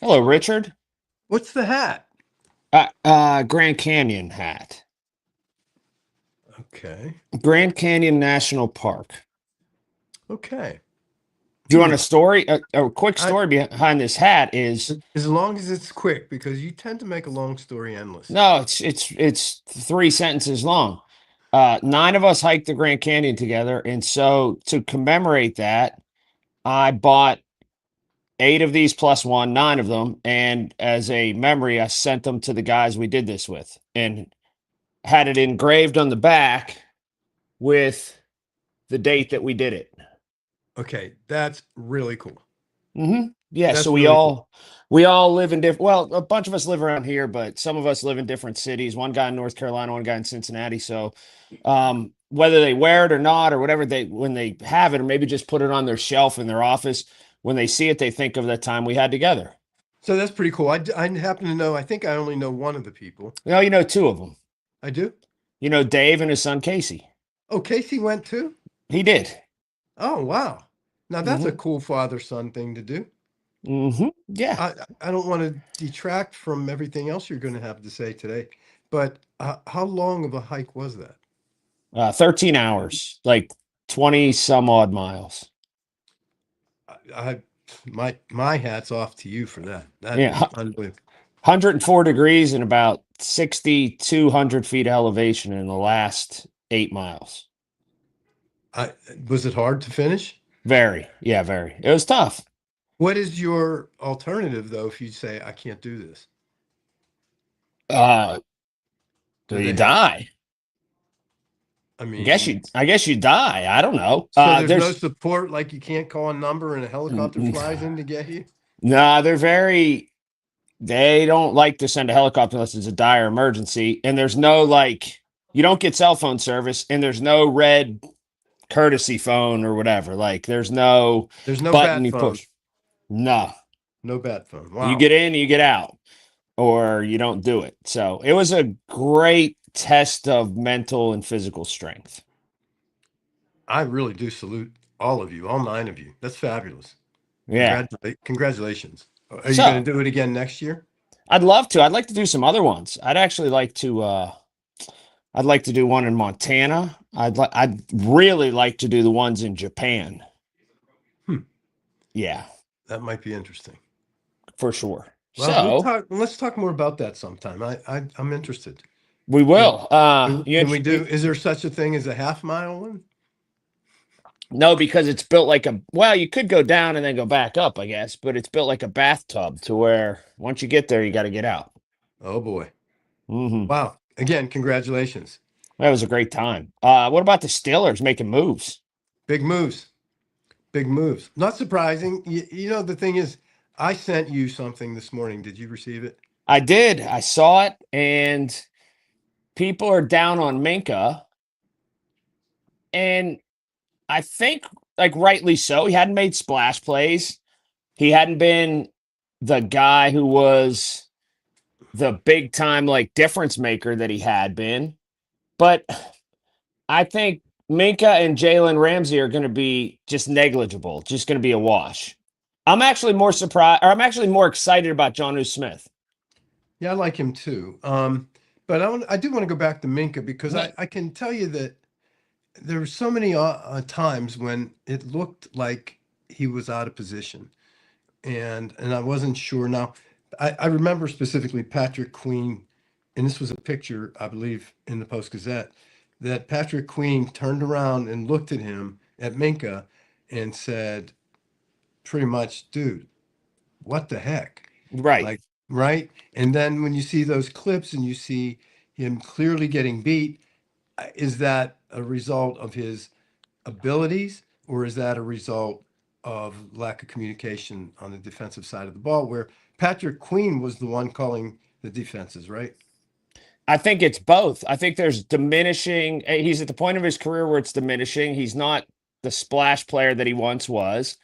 Hello, Richard. What's the hat? Grand Canyon hat. Okay. Grand Canyon National Park. Okay. Do you want a story? A quick I story behind this hat is as long as it's quick because you tend to make a long story endless. no, it's three sentences long. Nine of us hiked the Grand Canyon together, and so to commemorate that, I bought eight of these plus one, nine of them, and as a memory, I sent them to the guys we did this with, and had it engraved on the back with the date that we did it. Okay, that's really cool. Yeah, so That's we really cool. all we all live in different. Well, a bunch of us live around here, but some of us live in different cities. One guy in North Carolina, one guy in Cincinnati. So, whether they wear it or not, or whatever they when they have it, or maybe just put it on their shelf in their office, when they see it, they think of that time we had together. So that's pretty cool. I happen to know, I think I only know one of the people. You know two of them. I do? You know Dave and his son Casey. Oh, Casey went too? He did. Oh, wow. Now that's a hmm cool father-son thing to do. Yeah. I don't want to detract from everything else you're going to have to say today, but how long of a hike was that? 13 hours, like 20 some odd miles. I my hat's off to you for that. That Yeah. is unbelievable. 104 degrees and about 6,200 feet elevation in the last 8 miles. I was it hard to finish? Very. Yeah, very. It was tough. What is your alternative though if you say I can't do this? Uh, Do you they have die. I I guess mean, you die. I don't know. so there's no support, like you can't call a number and a helicopter n- flies in to get you? nah, they don't like to send a helicopter unless it's a dire emergency. And there's no you don't get cell phone service and there's no red courtesy phone or whatever. Like there's no There's no button bat you phone. push. No, No bat phone. you Wow. get in, you get out, or you don't do it. So it was a great test of mental and physical strength. I really do salute all of you, all nine of you. That's fabulous. Yeah. Congratulations. Are you going So to do it again next year? I'd love to. I'd like to do some other ones. I'd like to do one in Montana. I'd really like to do the ones in Japan. Hmm, Yeah, that might be interesting. for sure. Well, we'll So talk. Let's talk more about that sometime. I'm interested. we Can will. can we do? Is there such a thing as a half mile one? No, because it's built like well, you could go down and then go back up, I guess, but it's built like a bathtub to where once you get there, you got to get out. Oh boy! hmm Wow. Again, congratulations. That was a great time. What about the Steelers making moves? Big moves. Big moves. Not surprising. You know the thing is, I sent you something this morning. Did you receive it? I did. I saw it, and people are down on Minka, and I think like rightly so. He hadn't made splash plays. He hadn't been the guy who was the big time like difference maker that he had been. But I think Minka and Jalen Ramsey are going to be just negligible, just going to be a wash. I'm actually more surprised, or I'm actually more excited about John Smith. Yeah, I like him too. But I do want to go back to Minka because I can tell you that there were so many times when it looked like he was out of position, and I wasn't sure. Now, I remember specifically Patrick Queen, and this was a picture I believe in the Post Gazette, that Patrick Queen turned around and looked at him at Minka, and said, pretty much, dude, what the heck? Right. Like, right? And then when you see those clips and you see him clearly getting beat, is that a result of his abilities or is that a result of lack of communication on the defensive side of the ball where Patrick Queen was the one calling the defenses, right? I think it's both. I think there's diminishing. He's at the point of his career where it's diminishing. He's not the splash player that he once was.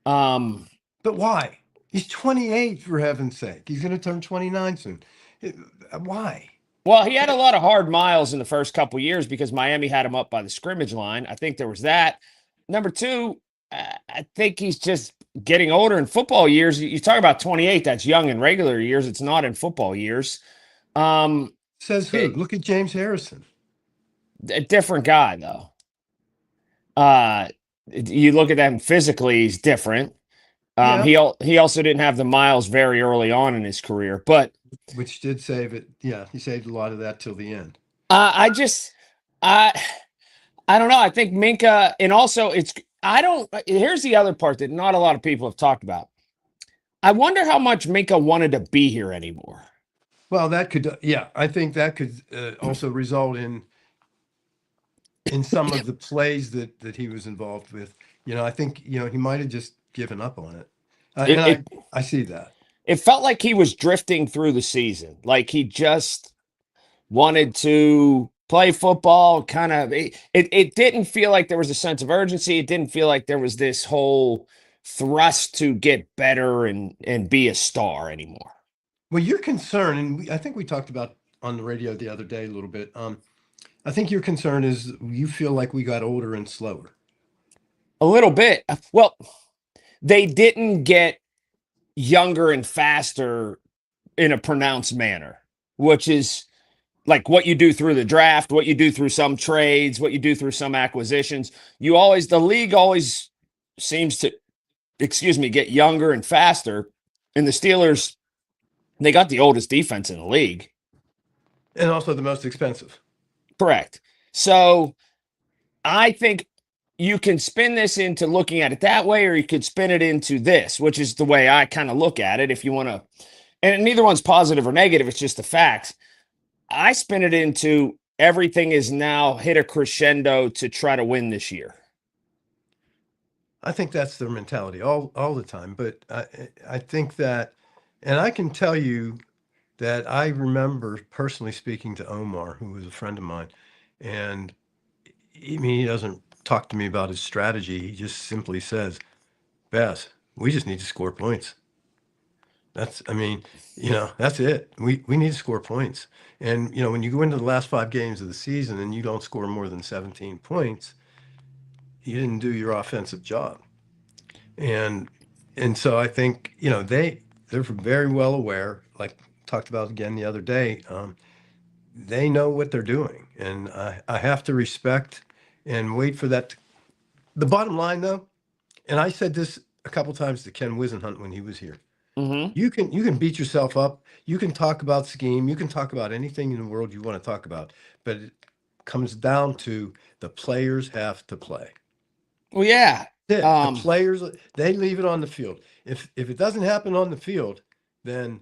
Um, But why? He's 28 for heaven's sake. He's going to turn 29 soon. It- Why? well, he had a lot of hard miles in the first couple years because Miami had him up by the scrimmage line. I think there was that. Number two, I think he's just getting older in football years. You talk about 28, that's young in regular years. It's not in football years. Um, Says who? it- Look at James Harrison. a different guy though. Uh, you look at them physically, he's different. Yeah, He also didn't have the miles very early on in his career, but which did save it. Yeah, he saved a lot of that till the end. I just I I don't know. I think Minka, and also it's I don't. Here's the other part that not a lot of people have talked about. I wonder how much Minka wanted to be here anymore. Well, that could, yeah, I think that could also result in some of the plays that he was involved with. I think he might have just given up on it, and It, it I see that. it felt like he was drifting through the season, like he just wanted to play football. Kind of, it didn't feel like there was a sense of urgency. It didn't feel like there was this whole thrust to get better and be a star anymore. Well, your concern, and I think we talked about on the radio the other day a little bit. I think your concern is you feel like we got older and slower. A little bit. Well, they didn't get younger and faster in a pronounced manner, which is like what you do through the draft, what you do through some trades, what you do through some acquisitions. The league always seems to, excuse me, get younger and faster. And the Steelers, they got the oldest defense in the league. And also the most expensive. Correct. So I think you can spin this into looking at it that way, or you could spin it into this, which is the way I kind of look at it. If you want to, and neither one's positive or negative, it's just the facts. I spin it into everything is now hit a crescendo to try to win this year. I think that's their mentality all the time. But I think that, and I can tell you that I remember personally speaking to Omar, who was a friend of mine, and he doesn't talk to me about his strategy. He just simply says, "Bess, we just need to score points." That's it. We need to score points. And when you go into the last 5 games of the season and you don't score more than 17 points, you didn't do your offensive job. And and so I think they're very well aware. Like talked about again the other day, they know what they're doing, and I have to respect and wait for that. The bottom line, though, and I said this a couple times to Ken Wisenhunt when he was here. Mm-hmm. You can beat yourself up. You can talk about scheme. You can talk about anything in the world you want to talk about, but it comes down to the players have to play. Well, yeah. The players, they leave it on the field. If it doesn't happen on the field, then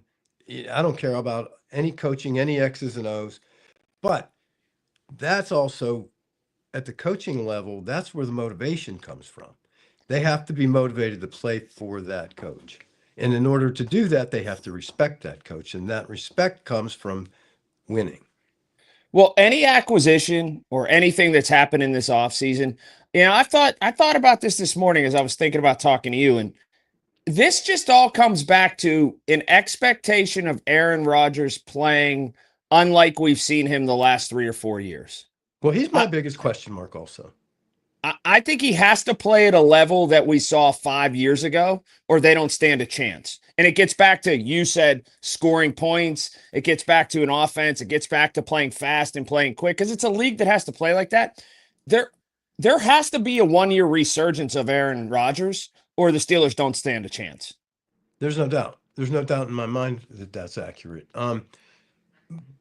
I don't care about any coaching, any X's and O's. But that's also at the coaching level, that's where the motivation comes from. They have to be motivated to play for that coach. And in order to do that, they have to respect that coach. And that respect comes from winning. Well, any acquisition or anything that's happened in this offseason, I thought about this morning as I was thinking about talking to you, and this just all comes back to an expectation of Aaron Rodgers playing unlike we've seen him the last 3 or 4 years. Well, he's my I, biggest question mark also. I think he has to play at a level that we saw 5 years ago, or they don't stand a chance. And it gets back to, you said, scoring points. It gets back to an offense. It gets back to playing fast and playing quick because it's a league that has to play like that. There, there has to be a 1 year resurgence of Aaron Rodgers, or the Steelers don't stand a chance. There's no doubt. There's no doubt in my mind that that's accurate.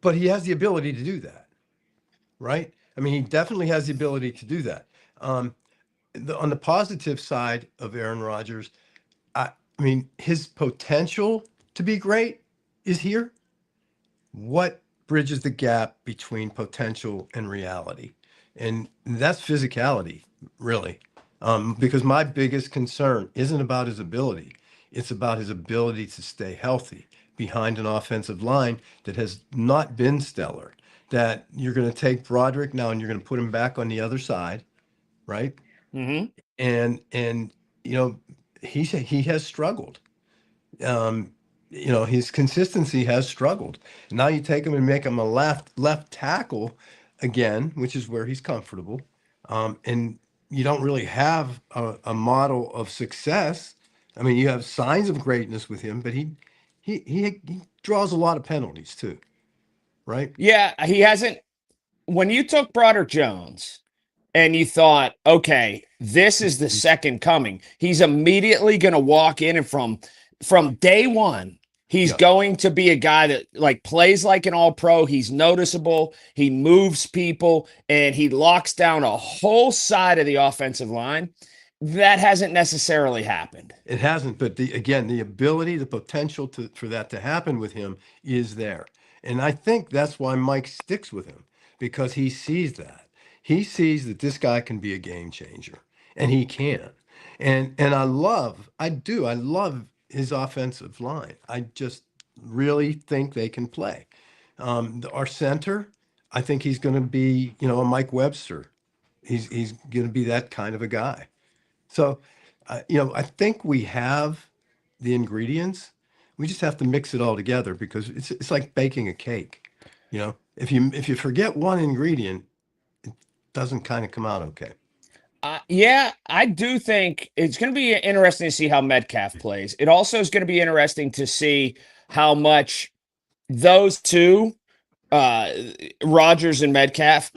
But he has the ability to do that, right? I mean, he definitely has the ability to do that. Um, on the positive side of Aaron Rodgers, I mean, his potential to be great is here. What bridges the gap between potential and reality? And that's physicality, really. Because my biggest concern isn't about his ability, it's about his ability to stay healthy behind an offensive line that has not been stellar. That you're going to take Broderick now and you're going to put him back on the other side, right? Mm-hmm. And he has struggled. Um, his consistency has struggled. Now you take him and make him a left tackle again, which is where he's comfortable. And you don't really have a model of success. I mean, you have signs of greatness with him, but he draws a lot of penalties too, right? Yeah, he hasn't. When you took Broderick Jones and you thought, okay, this is the He's second coming, he's immediately going to walk in and from day one, he's yeah. going to be a guy that like plays like an all pro. He's noticeable. He moves people and he locks down a whole side of the offensive line. That hasn't necessarily happened. It hasn't, but again, the ability, the potential for that to happen with him is there. And I think that's why Mike sticks with him because he sees that. He sees that this guy can be a game changer, and he can. And I love his offensive line. I just really think they can play. Our center, I think he's going to be, a Mike Webster. He's going to be that kind of a guy. So, I think we have the ingredients. We just have to mix it all together because it's like baking a cake. If you forget one ingredient, it doesn't kind of come out okay. Yeah, I do think it's going to be interesting to see how Metcalf plays. It also is going to be interesting to see how much those two, uh, Rogers and Metcalf,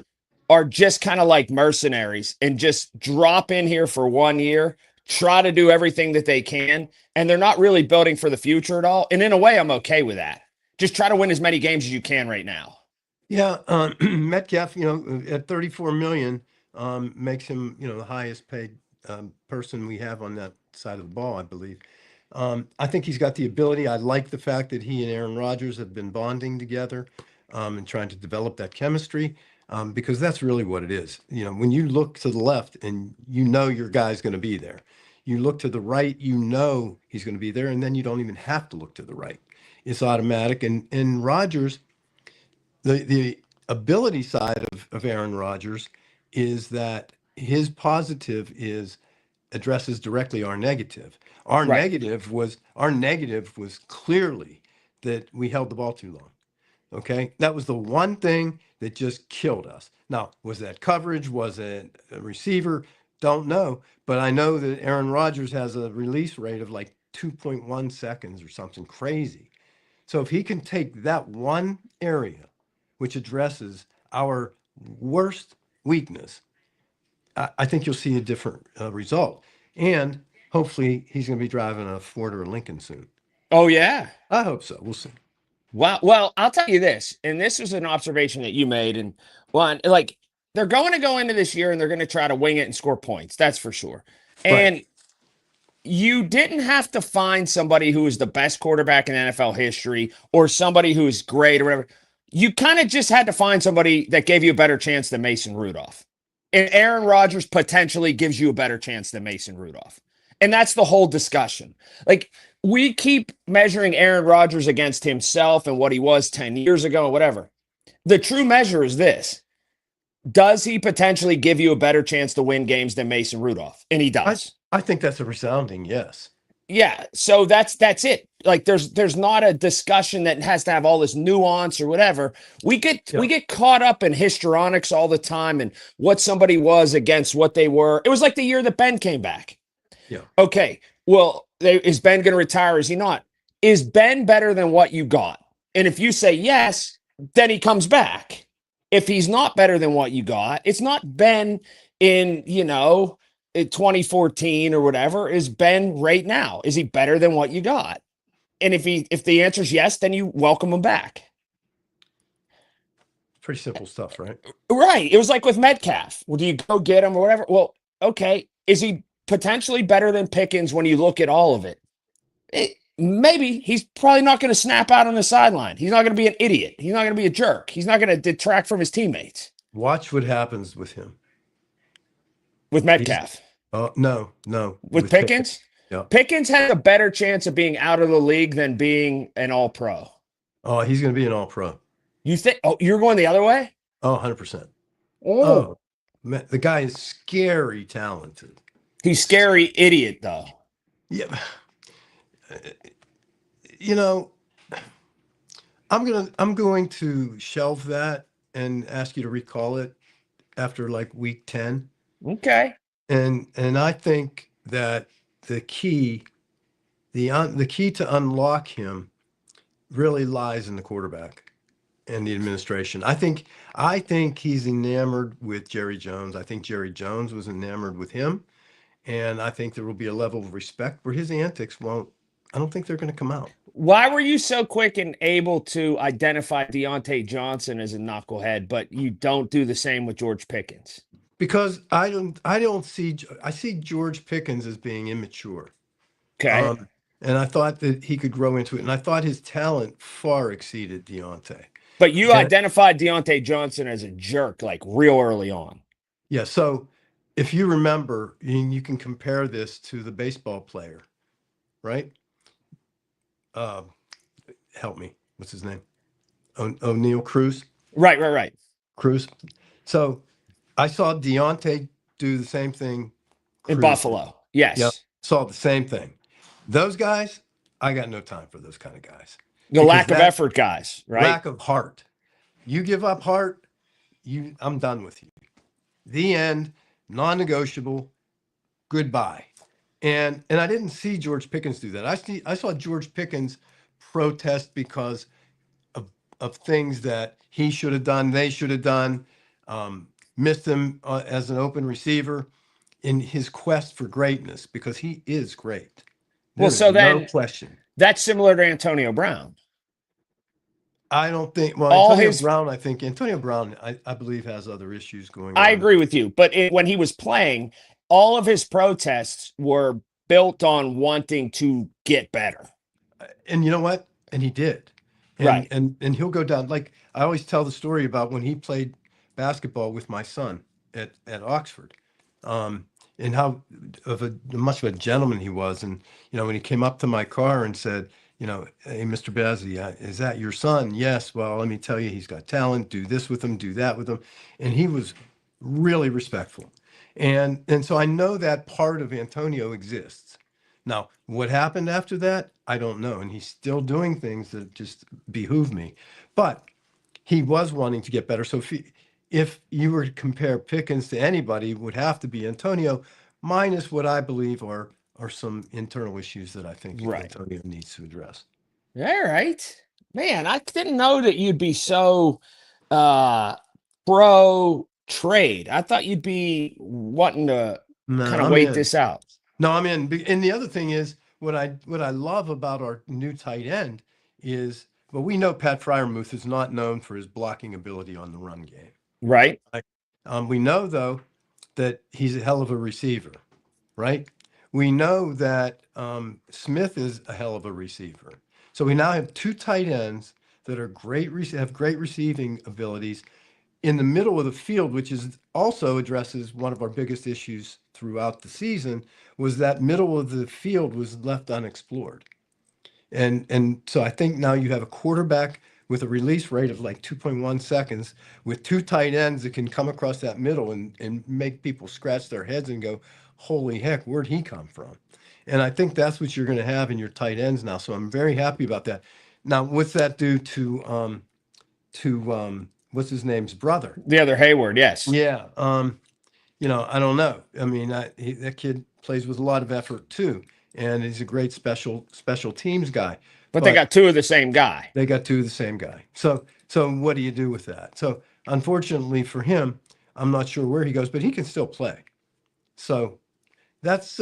are just kind of like mercenaries and just drop in here for 1 year, try to do everything that they can, and they're not really building for the future at all. And in a way, I'm okay with that. Just try to win as many games as you can right now. Yeah, Metcalf, at 34 million, makes him, the highest paid person we have on that side of the ball, I believe. I think he's got the ability. I like the fact that he and Aaron Rodgers have been bonding together, and trying to develop that chemistry, because that's really what it is. When you look to the left and your guy's going to be there, you look to the right, he's going to be there, and then you don't even have to look to the right. It's automatic. And Rodgers, the ability side of Aaron Rodgers is that his positive is addresses directly our negative. Right. Our negative was clearly that we held the ball too long. Okay. That was the one thing that just killed us. Now, was that coverage? Was it a receiver? Don't know. But I know that Aaron Rodgers has a release rate of like 2.1 seconds or something crazy. So if he can take that one area, which addresses our worst weakness, I think you'll see a different result. And hopefully he's going to be driving a Ford or a Lincoln soon. Oh, yeah. I hope so. We'll see. Wow. Well, I'll tell you this, and this was an observation that you made, and one like they're going to go into this year and they're going to try to wing it and score points. That's for sure. Right. And you didn't have to find somebody who is the best quarterback in NFL history or somebody who's great or whatever. You kind of just had to find somebody that gave you a better chance than Mason Rudolph. And Aaron Rodgers potentially gives you a better chance than Mason Rudolph. And that's the whole discussion. Like, we keep measuring Aaron Rodgers against himself and what he was 10 years ago and whatever. The true measure is this: does he potentially give you a better chance to win games than Mason Rudolph? And he I, does. I think that's a resounding yes. Yeah, so that's it. Like there's not a discussion that has to have all this nuance or whatever. We get Yeah. we get caught up in histrionics all the time and what somebody was against what they were. It was like the year that Ben came back. Yeah. Okay, well, is Ben going to retire? Is he not? Is Ben better than what you got? And if you say yes, then he comes back. If he's not better than what you got, it's not Ben in 2014 or whatever. Is Ben right now? Is he better than what you got? And if the answer is yes, then you welcome him back. Pretty simple stuff, right? Right. It was like with Metcalf. Well, do you go get him or whatever? Well, okay. Is he potentially better than Pickens when you look at all of it? Maybe he's probably not going to snap out on the sideline. He's not going to be an idiot. He's not going to be a jerk. He's not going to detract from his teammates Watch what happens with him. with He's Metcalf. no, With with Pickett. Pickens, Yeah. Pickens has a better chance of being out of the league than being an all pro. Oh, he's going to be an all pro. You think, oh, you're going the other way? Oh, 100%. Oh, Oh, man, the guy is scary talented. he's scary idiot, though. Yeah. You know, I'm going to shelve that and ask you to recall it after like week 10. Okay. And I think that the key, the key to unlock him really lies in the quarterback and the administration. I think he's enamored with Jerry Jones. I think Jerry Jones was enamored with him, and I think there will be a level of respect where his antics won't. I don't think they're going to come out Why were you so quick and able to identify Deontay Johnson as a knucklehead, but you don't do the same with George Pickens? because I don't see. I see George Pickens as being immature. Okay. Um, and I thought that he could grow into it. And I thought his talent far exceeded Deontay. But you And identified Deontay Johnson as a jerk like real early on. yeah, so if you remember, you can compare this to the baseball player, right? Uh, Help me. What's his name? O'Neal Cruz. Right, right, right. Cruz. So I saw Deontay do the same thing In Cruz did. Buffalo. Yep. Yes. Saw the same thing. Those guys, I got no time for those kind of guys The because lack of that effort guys, right? lack of heart. You give up heart, I'm done with you. The end, non-negotiable, goodbye. And I didn't see George Pickens do that. I saw George Pickens protest because of things that he should have done, they should have done, missed him as an open receiver in his quest for greatness because he is great. Well, There is so no then question. that's similar to Antonio Brown. I don't think, well, All his, Antonio Brown, I believe has other issues going I on. agree with you, but when he was playing, all of his protests were built on wanting to get better. And you know what? And he did. And Right. and he'll go down. Like I always tell the story about when he played basketball with my son at Oxford. Um, and how of a much of a gentleman he was. And when he came up to my car and said, hey, Mr. Bazzy, is that your son? Yes. Well, let me tell you, he's got talent. Do this with him, do that with him. And he was really respectful. And so I know that part of Antonio exists. Now, what happened after that, I don't know. And he's still doing things that just behoove me. But he was wanting to get better. So if you were to compare Pickens to anybody, it would have to be Antonio, minus what I believe are some internal issues that I think Right. Antonio needs to address. All right. Man, I didn't know that you'd be so uh pro trade. I thought you'd be wanting to No, kind of I'm wait in. this out. No, I'm in. And the other thing is what I love about our new tight end is, well, we know Pat Fryermuth is not known for his blocking ability on the run game. Right? Right? We know though that he's a hell of a receiver, right? We know that Smith is a hell of a receiver. So we now have two tight ends that are have great receiving abilities in the middle of the field, which is also addresses one of our biggest issues throughout the season, was that middle of the field was left unexplored. And so I think now you have a quarterback with a release rate of like 2.1 seconds with two tight ends that can come across that middle and make people scratch their heads and go, holy heck, where'd he come from? And I think that's what you're going to have in your tight ends now. So I'm very happy about that. Now, what's that do to what's his name's brother? The other Hayward, yes. Yeah. I don't know. I mean, that kid plays with a lot of effort too, and he's a great special teams guy. But they But got two of the same guy. they got two of the same guy. So what do you do with that? So unfortunately for him, I'm not sure where he goes, but he can still play. So that's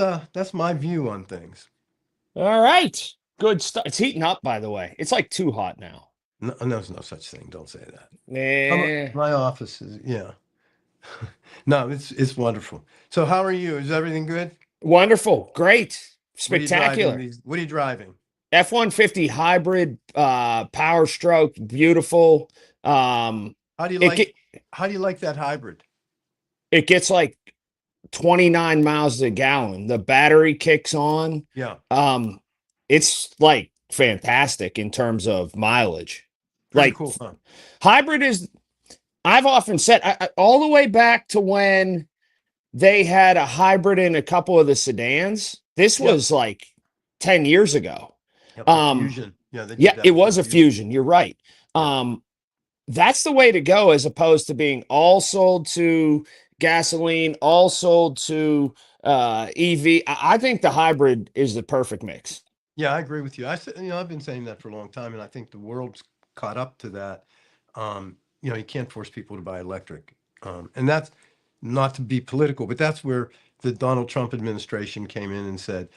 my view on things. All right. Good stuff. It's heating up, by the way. It's like too hot now. No, there's no such thing. Don't say that. Eh, My office is, yeah. No, it's wonderful. So how are you? Is everything good? wonderful. Great. What are you driving Spectacular. What are you driving? F-150 hybrid power stroke, beautiful. How do you It like how do you like that hybrid? it gets like 29 miles a gallon. The battery kicks on. Yeah, It's like fantastic in terms of mileage. pretty Like cool, huh? hybrid is, I've often said, all the way back to when they had a hybrid in a couple of the sedans. This Yep. was like 10 years ago. Yep, the Fusion. Yeah, they did Yeah, that it with the was a fusion. You're right. Yeah. That's the way to go as opposed to being all sold to gasoline, all sold to EV. I think the hybrid is the perfect mix. Yeah, I agree with you. I said, I've been saying that for a long time, and I think the world's caught up to that. You can't force people to buy electric, and that's not to be political, but that's where the Donald Trump administration came in and said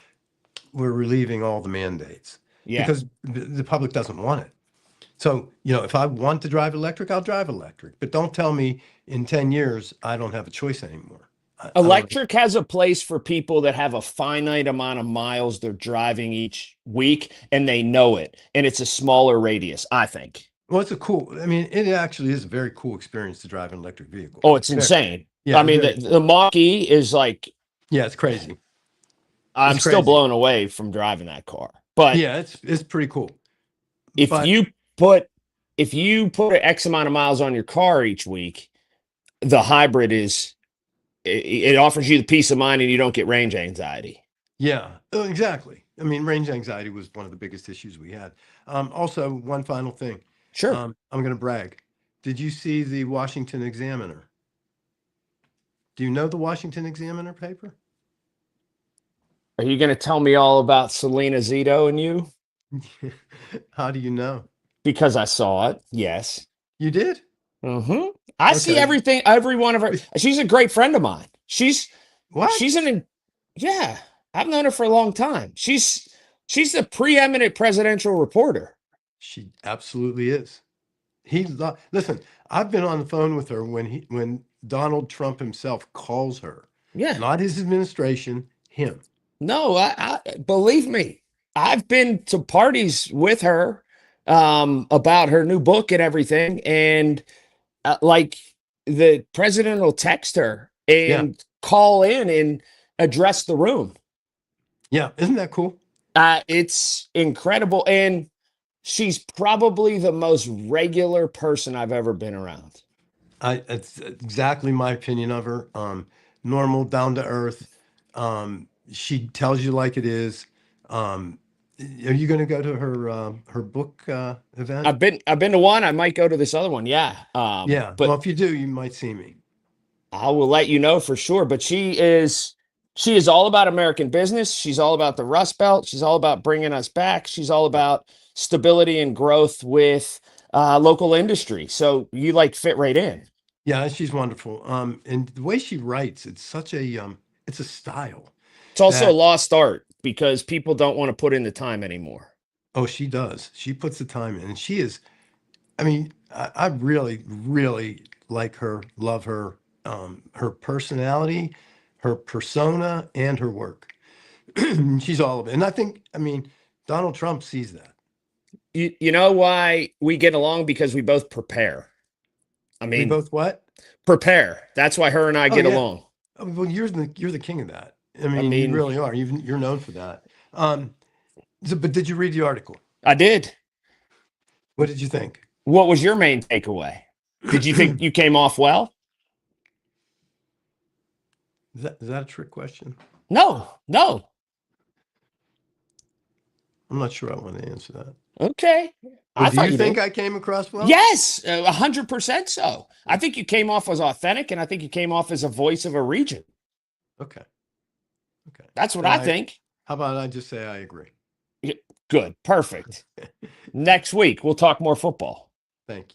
we're relieving all the mandates Yeah. because the public doesn't want it. So, if I want to drive electric, I'll drive electric, but don't tell me in 10 years I don't have a choice anymore. I don't. Electric has a place for people that have a finite amount of miles they're driving each week and they know it. And it's a smaller radius, I think. Well, I mean, it actually is a very cool experience to drive an electric vehicle. Oh, It's it's very, insane. yeah, I it's mean, very, the Mach-E is like, yeah, it's crazy. I'm It's still crazy. blown away from driving that car. But Yeah, it's pretty cool. if But you put if you put an X amount of miles on your car each week, the hybrid it offers you the peace of mind and you don't get range anxiety. yeah, exactly. I mean, range anxiety was one of the biggest issues we had. Also, one final thing. Sure. I'm going to brag. Did you see the Washington Examiner? Do you know the Washington Examiner paper? Are you going to tell me all about Selena Zito and you? How do you know? Because I saw it. Yes. You did? Mm-hmm. I see Okay. everything, every one of her. She's a great friend of mine. What? She's yeah, I've known her for a long time. She's the preeminent presidential reporter. She absolutely is. Listen, I've been on the phone with her when Donald Trump himself calls her, Yeah. not his administration, him. No, I believe me. I've been to parties with her about her new book and everything, and like the president will text her Yeah. and call in and address the room. Yeah. Isn't that cool? It's incredible, and she's probably the most regular person I've ever been around. It's exactly my opinion of her. Normal, down to earth. She tells you like it is. Are you going to go to her book event? I've been to one. I might go to this other one. Yeah. Yeah. Well, But if you do, you might see me. I will let you know for sure. But she is all about American business. She's all about the Rust Belt. She's all about bringing us back. She's all Yeah. about stability and growth with local industry. So you like fit right in. Yeah, she's wonderful. And the way she writes, it's a style It's also a that, lost art because people don't want to put in the time anymore. oh, she does. She puts the time in, and she is. I mean, I really, really like her, love her, her personality, her persona, and her work. She's all of it, and I mean, Donald Trump sees that. You know why we get along? Because we both prepare. I We mean, both what? prepare. That's why her and I Oh get yeah. along. Oh, well, you're the king of that. I I mean, you mean, really are. You're known for that. Um, but did you read the article? I did. What did you think? What was your main takeaway? Did you think you came off well? Is that a trick question? No, no. I'm not sure I want to answer that. Okay. Well, I do thought you you think did. I came across well? Yes, 100% so. I think you came off as authentic, and I think you came off as a voice of a region. Okay. Okay. That's what Then I think. how about I just say I agree? Good. Perfect. Next week, we'll talk more football. Thank you.